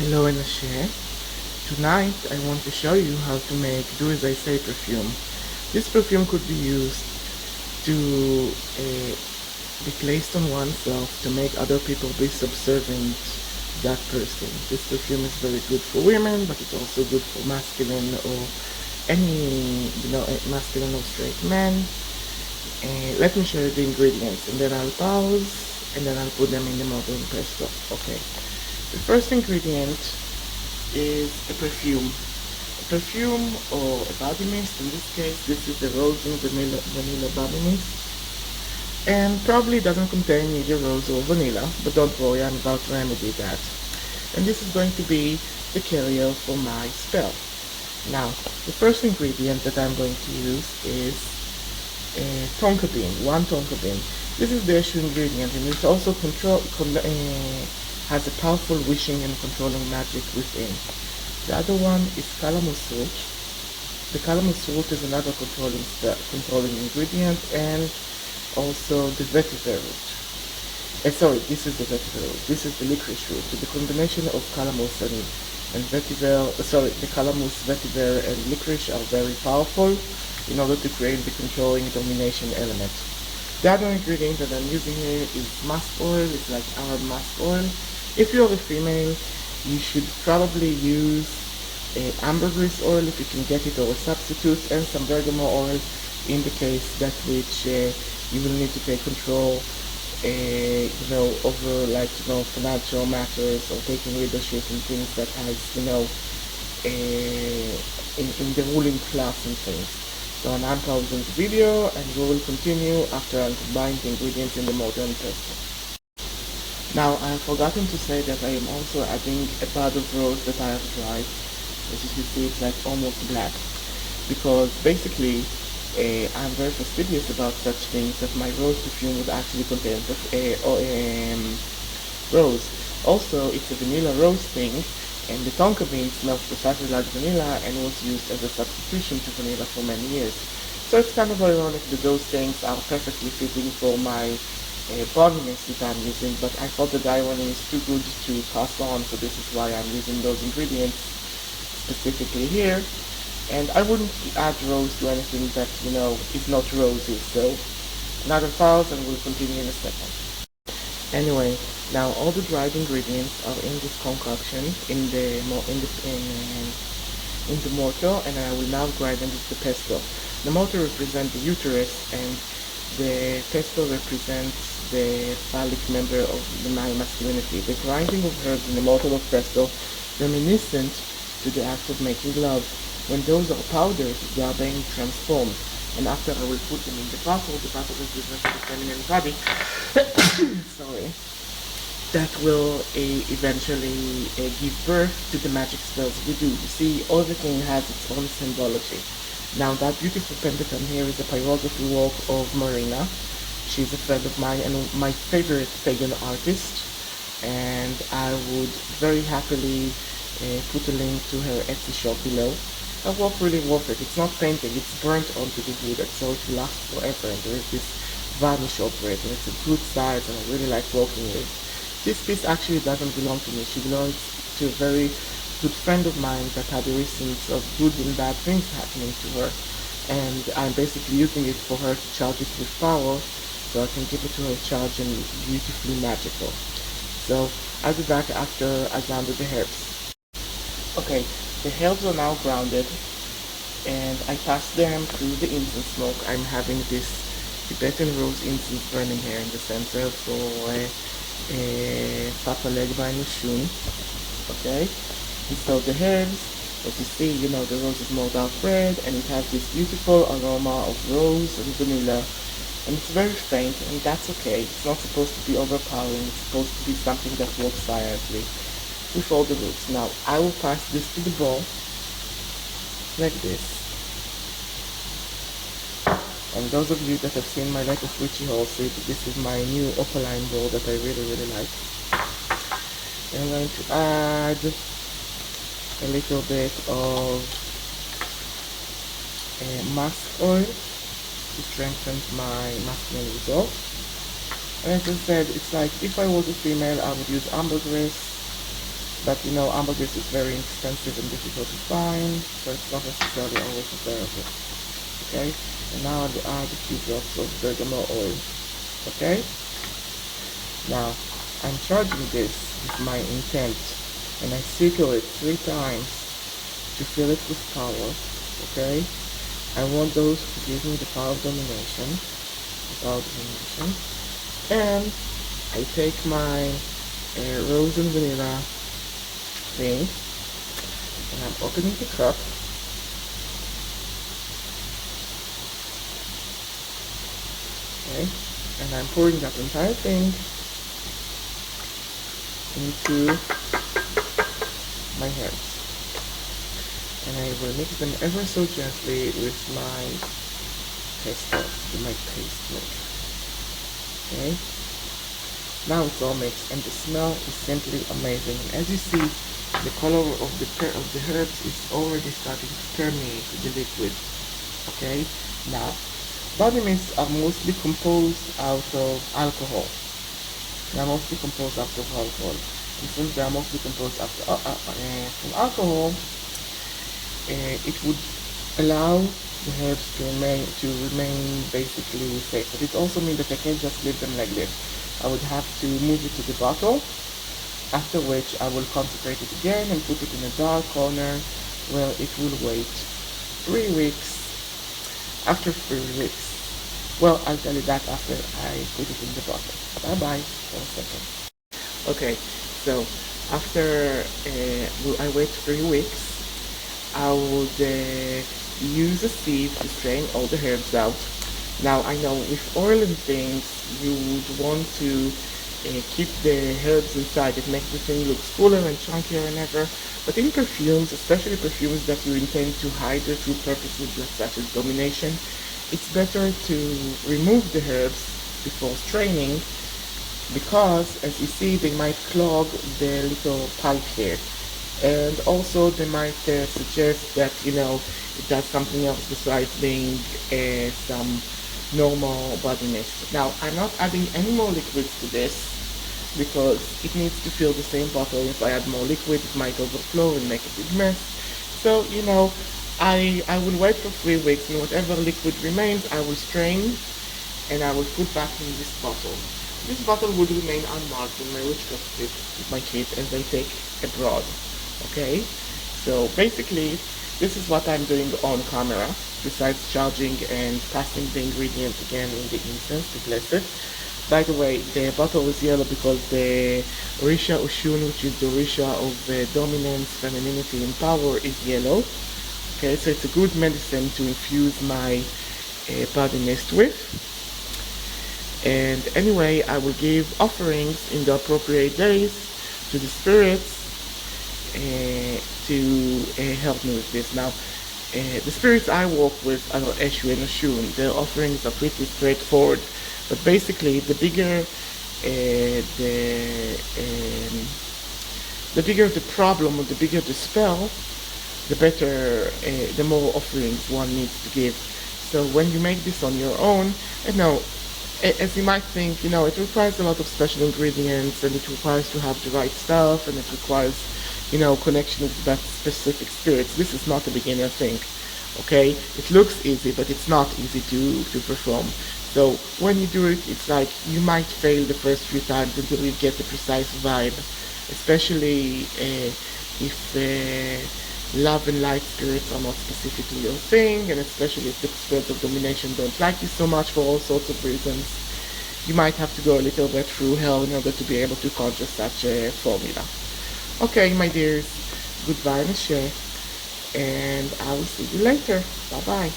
Hello Anashe. Tonight I want to show you how to make Do As I Say perfume. This perfume could be used to be placed on oneself to make other people be subservient to that person. This perfume is very good for women, but it's also good for masculine or any, masculine or straight men. Let me show you the ingredients and then I'll pause and then I'll put them in the motor and press stop. Okay. The first ingredient is a perfume. A perfume or a body mist. In this case, this is the rose and vanilla body mist. And probably doesn't contain either rose or vanilla, but don't worry, I'm about to remedy that. And this is going to be the carrier for my spell. Now, the first ingredient that I'm going to use is a Tonka bean, one Tonka bean. This is the issue ingredient, and it also has a powerful wishing and controlling magic within. The other one is calamus root. The calamus root is another controlling ingredient, and also the vetiver root. This is the vetiver root. This is the licorice root. The combination of calamus and vetiver, the calamus, vetiver, and licorice are very powerful in order to create the controlling domination element. The other ingredient that I'm using here is musk oil. It's like Arab musk oil. If you're a female, you should probably use ambergris oil if you can get it, or a substitute, and some bergamot oil in the case that which you will need to take control over financial matters or taking leadership in things that has in the ruling class and things. So I'm pausing the video and we will continue after I combine the ingredients in the mortar and pestle. Now I have forgotten to say that I am also adding a bud of rose that I have dried. As you can see, it's like almost black, because basically I'm very fastidious about such things that my rose perfume would actually contain rose. Also, it's a vanilla rose thing, and the Tonka bean smells precisely like vanilla and was used as a substitution to vanilla for many years. So it's kind of ironic that those things are perfectly fitting for my body mist that I'm using, but I thought the irony is too good to pass on, so this is why I'm using those ingredients specifically here. And I wouldn't add rose to anything that, is not rosy, so another pause and we'll continue in a second. Anyway, now all the dried ingredients are in this concoction in the mortar, and I will now grind them with the pestle. The mortar represents the uterus, and the pestle represents the phallic member of my masculinity. The grinding of herbs in the mortar of pestle reminiscent to the act of making love. When those are powdered, they are being transformed. And after I will put them in the bottle represents the feminine body. Sorry. That will eventually give birth to the magic spells we do. You see, everything has its own symbology. Now that beautiful pentagram here is a pyrography work of Marina. She's a friend of mine and my favorite pagan artist. And I would very happily put a link to her Etsy shop below. Her work really worth it. It's not painting, it's burnt onto the wood, so it will last forever, and there is this varnish over it, and it's a good size, and I really like working with. This piece actually doesn't belong to me. She belongs to a very good friend of mine that had a recent of good and bad things happening to her, and I'm basically using it for her to charge it with power, so I can give it to her charge and beautifully magical. So I'll be back after I grounded the herbs. Okay, the herbs are now grounded, and I passed them through the incense smoke. I'm having this Tibetan rose incense burning here in the center for Papa Legba and Shun. Okay, and so the herbs, as you see, the rose is more dark red, and it has this beautiful aroma of rose and vanilla, and it's very faint, and that's okay. It's not supposed to be overpowering. It's supposed to be something that works silently with all the roots. Now I will pass this to the bowl like this, and those of you that have seen my latest witchy haul see that this is my new opaline bowl that I really like. I'm going to add a little bit of musk oil to strengthen my masculine resolve. And as I said, it's like if I was a female I would use ambergris, But you know, ambergris is very expensive and difficult to find, so it's not necessarily always available. Okay, and now I'll add a few drops of bergamot oil. Okay, now I'm charging this with my intent, and I circle it 3 times to fill it with power. Okay, I want those to give me the power of domination, and I take my rose and vanilla thing, and I'm opening the cup, okay, and I'm pouring that entire thing into my herbs, and I will mix them ever so gently with my pesto, with my paste mix. Okay, now it's all mixed, and the smell is simply amazing. And as you see, the color of the herbs is already starting to permeate the liquid. Okay, now body mists are mostly composed out of alcohol. They are mostly composed out of alcohol. And since they are mostly composed from alcohol, it would allow the herbs to remain basically safe. But it also means that I can't just leave them like this. I would have to move it to the bottle, after which I will consecrate it again and put it in a dark corner where it will wait 3 weeks. After 3 weeks, well, I'll tell you that after I put it in the bottle. Bye bye for a second. Okay, so after I wait 3 weeks, I would use a sieve to strain all the herbs out. Now I know with oil and things, you would want to keep the herbs inside. It makes the thing look fuller and chunkier and ever. But in perfumes, especially perfumes that you intend to hide their true purposes, such as domination, it's better to remove the herbs before straining, because as you see, they might clog the little pipe here. And also they might suggest that, you know, it does something else besides being some normal body mist. Now, I'm not adding any more liquids to this because it needs to fill the same bottle. If I add more liquid, it might overflow and make a big mess. So, you know, I will wait for 3 weeks, and whatever liquid remains, I will strain and I will put back in this bottle. This bottle would remain unmarked in my witchcraft kit, with my kit, as I take abroad. Okay, so basically this is what I'm doing on camera, besides charging and passing the ingredients again in the incense to bless it. By the way, the bottle is yellow because the Risha Oshun, which is the Risha of dominance, femininity and power, is yellow. Okay, so it's a good medicine to infuse my body mist with. And anyway, I will give offerings in the appropriate days to the spirits to help me with this. Now, the spirits I work with are Eshu and Oshun. Their offerings are pretty straightforward, but basically, the bigger the problem or the bigger the spell, the better, the more offerings one needs to give. So when you make this on your own, and now, as you might think, you know, it requires a lot of special ingredients, and it requires to have the right stuff, and it requires, you know, connection with that specific spirits. This is not a beginner thing, okay? It looks easy, but it's not easy to perform. So when you do it, it's like you might fail the first few times until you get the precise vibe, especially if love and light spirits are not specifically your thing, and especially if the spirits of domination don't like you so much for all sorts of reasons. You might have to go a little bit through hell in order to be able to conjure such a formula. Okay, my dears, goodbye, Michelle, and I will see you later. Bye-bye.